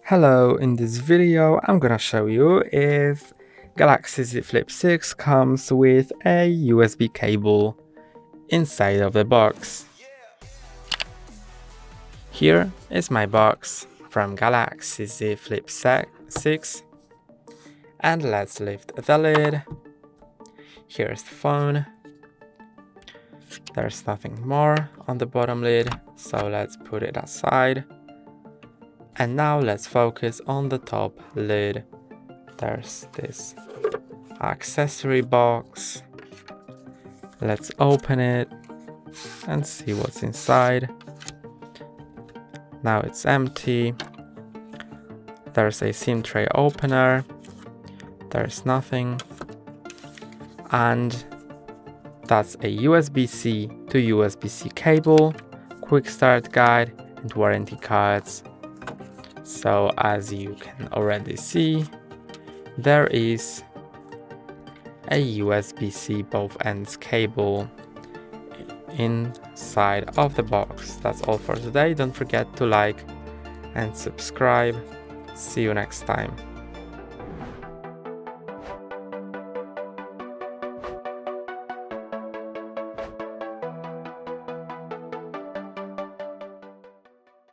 Hello, in this video I'm gonna show you if Galaxy Z Flip 6 comes with a USB cable inside of the box. Here is my box from Galaxy Z Flip 6 and let's lift the lid. Here's the phone. There's nothing more on the bottom lid, so let's put it aside. And now let's focus on the top lid. There's this accessory box. Let's open it and see what's inside. Now it's empty. There's a SIM tray opener. There's nothing. And that's a USB-C to USB-C cable, quick start guide and warranty cards. So as you can already see, there is a USB-C both ends cable inside of the box. That's all for today. Don't forget to like and subscribe. See you next time.